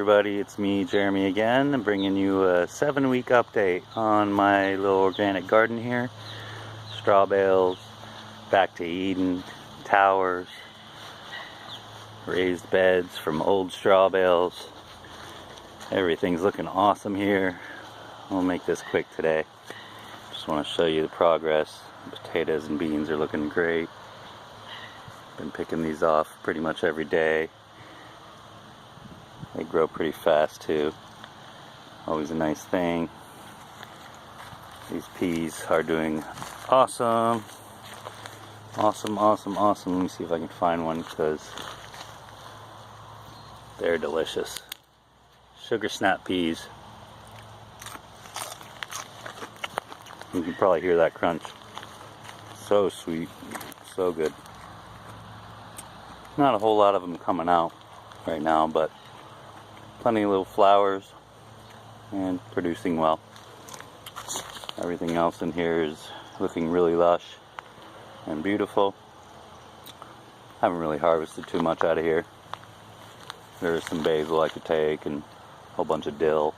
everybody, it's me, Jeremy again. I'm bringing you a 7-week update on my little organic garden here. Straw bales, back to Eden, towers, raised beds from old straw bales. Everything's looking awesome here. I'll make this quick today. Just want to show you the progress. Potatoes and beans are looking great. Been picking these off pretty much every day. They grow pretty fast too. Always a nice thing. These peas are doing awesome. Awesome. Let me see if I can find one because they're delicious. Sugar snap peas. You can probably hear that crunch. So sweet, so good. Not a whole lot of them coming out right now, but plenty of little flowers and producing well. Everything else in here is looking really lush and beautiful. Haven't really harvested too much out of here. There's some basil I could take and a whole bunch of dill.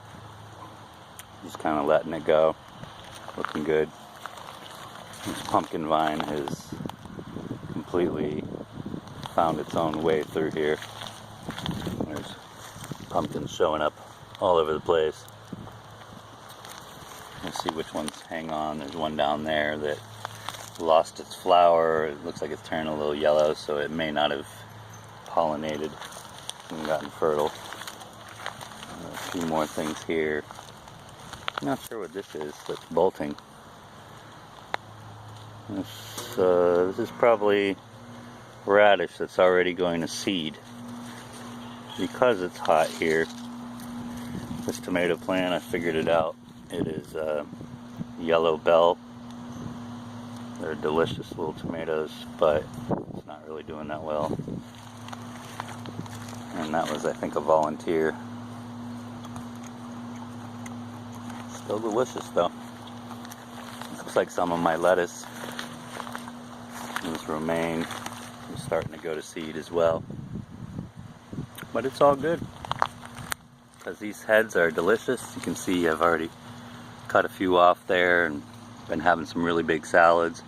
Just kind of letting it go. Looking good. This pumpkin vine has completely found its own way through here. There's pumpkins showing up all over the place. Let's see which ones hang on. There's one down there that lost its flower. It looks like it's turning a little yellow, so it may not have pollinated and gotten fertile. A few more things here. I'm not sure what this is that's bolting. This is probably radish that's already going to seed. Because it's hot here, this tomato plant, I figured it out. It is yellow bell. They're delicious little tomatoes, but it's not really doing that well. And that was, I think, a volunteer. Still delicious though. Looks like some of my lettuce. This romaine is starting to go to seed as well. But it's all good because these heads are delicious. You can see I've already cut a few off there and been having some really big salads.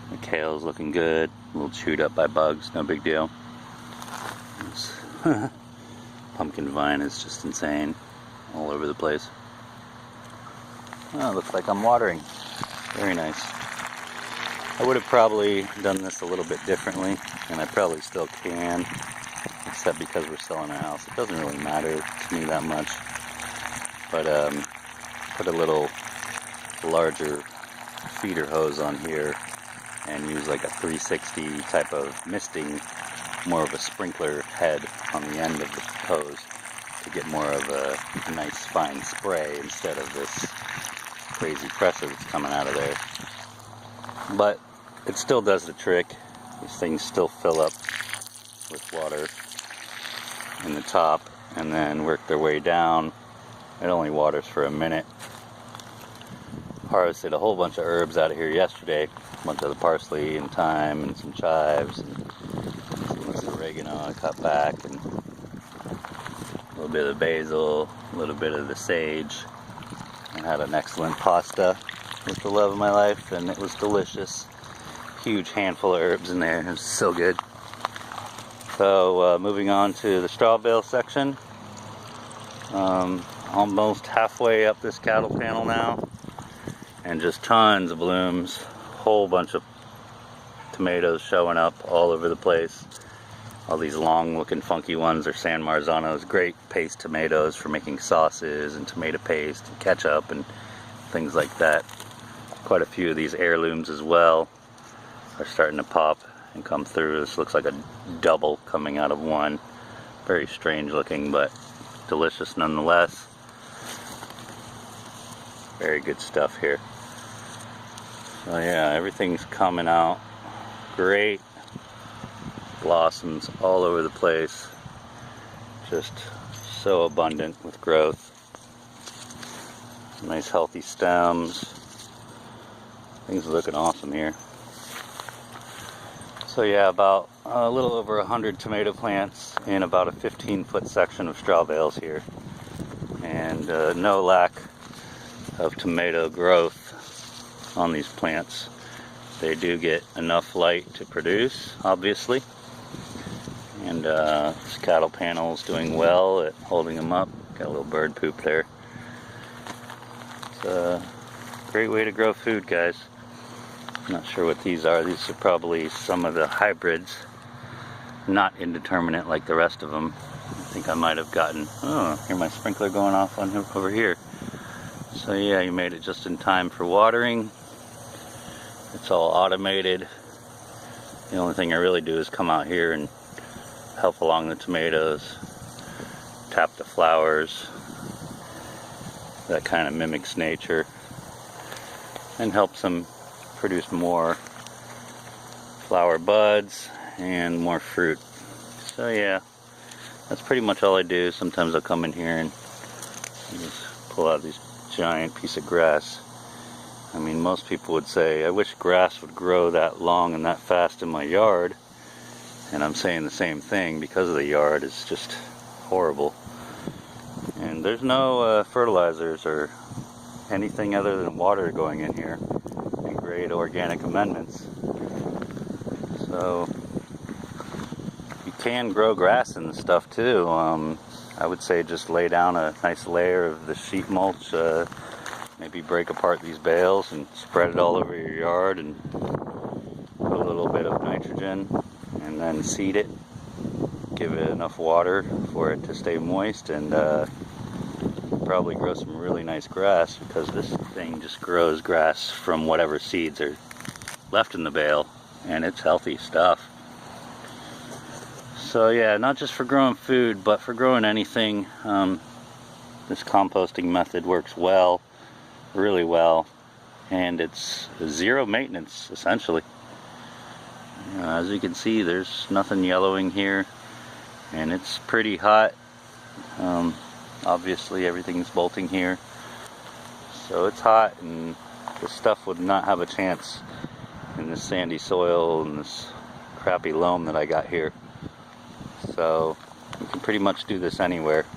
The kale's looking good, a little chewed up by bugs, no big deal. This pumpkin vine is just insane, all over the place. Oh, looks like I'm watering. Very nice. I would have probably done this a little bit differently, and I probably still can, except because we're selling our house. It doesn't really matter to me that much. But put a little larger feeder hose on here and use like a 360 type of misting, more of a sprinkler head on the end of the hose to get more of a nice fine spray instead of this crazy pressure that's coming out of there. But it still does the trick. These things still fill up with water in the top and then work their way down. It only waters for a minute. Harvested a whole bunch of herbs out of here yesterday. A bunch of the parsley and thyme and some chives and some of this oregano I cut back, and a little bit of the basil, a little bit of the sage. I had an excellent pasta with the love of my life, and it was delicious. Huge handful of herbs in there. It was so good. So moving on to the straw bale section. Almost halfway up this cattle panel now, and just tons of blooms. Whole bunch of tomatoes showing up all over the place. All these long looking funky ones are San Marzanos. Great paste tomatoes for making sauces and tomato paste and ketchup and things like that. Quite a few of these heirlooms as well are starting to pop and come through. This looks like a double coming out of one. Very strange looking, but delicious nonetheless. Very good stuff here. So yeah, everything's coming out great. Blossoms all over the place. Just so abundant with growth. Nice healthy stems. Things are looking awesome here. So yeah, about a little over 100 tomato plants in about a 15-foot section of straw bales here, and no lack of tomato growth on these plants. They do get enough light to produce, obviously, and this cattle panel is doing well at holding them up. Got a little bird poop there. It's a great way to grow food, guys. I'm not sure what these are. These are probably some of the hybrids, not indeterminate like the rest of them. I think I might have gotten, oh, I hear my sprinkler going off on over here. So yeah, you made it just in time for watering. It's all automated. The only thing I really do is come out here and help along the tomatoes, tap the flowers. That kind of mimics nature and helps them produce more flower buds and more fruit. So yeah, that's pretty much all I do. Sometimes I'll come in here and just pull out these giant piece of grass. I mean, most people would say, I wish grass would grow that long and that fast in my yard. And I'm saying the same thing because of the yard. It's just horrible. And there's no fertilizers or anything other than water going in here and great organic amendments. So you can grow grass and stuff too. I would say just lay down a nice layer of the sheet mulch, maybe break apart these bales and spread it all over your yard and put a little bit of nitrogen and then seed it. Give it enough water for it to stay moist, and probably grow some really nice grass, because this thing just grows grass from whatever seeds are left in the bale, and it's healthy stuff. So yeah, not just for growing food, but for growing anything. This composting method works well, really well, and it's zero maintenance essentially. As you can see, there's nothing yellowing here, and it's pretty hot. Obviously everything's bolting here, so it's hot, and this stuff would not have a chance in this sandy soil and this crappy loam that I got here. So you can pretty much do this anywhere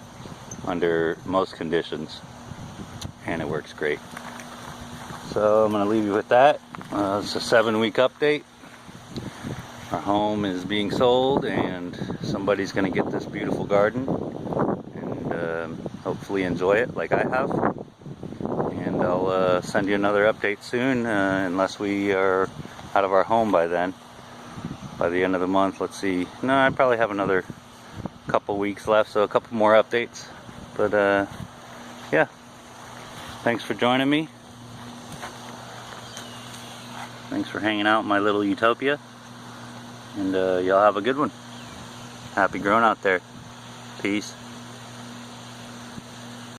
under most conditions, and it works great. So I'm going to leave you with that. It's a 7-week update. Our home is being sold, and somebody's going to get this beautiful garden and hopefully enjoy it like I have. And I'll send you another update soon, unless we are out of our home by then. By the end of the month, let's see. No, I probably have another couple weeks left, so a couple more updates. But yeah, thanks for joining me. Thanks for hanging out in my little utopia. And y'all have a good one. Happy growing out there. Peace.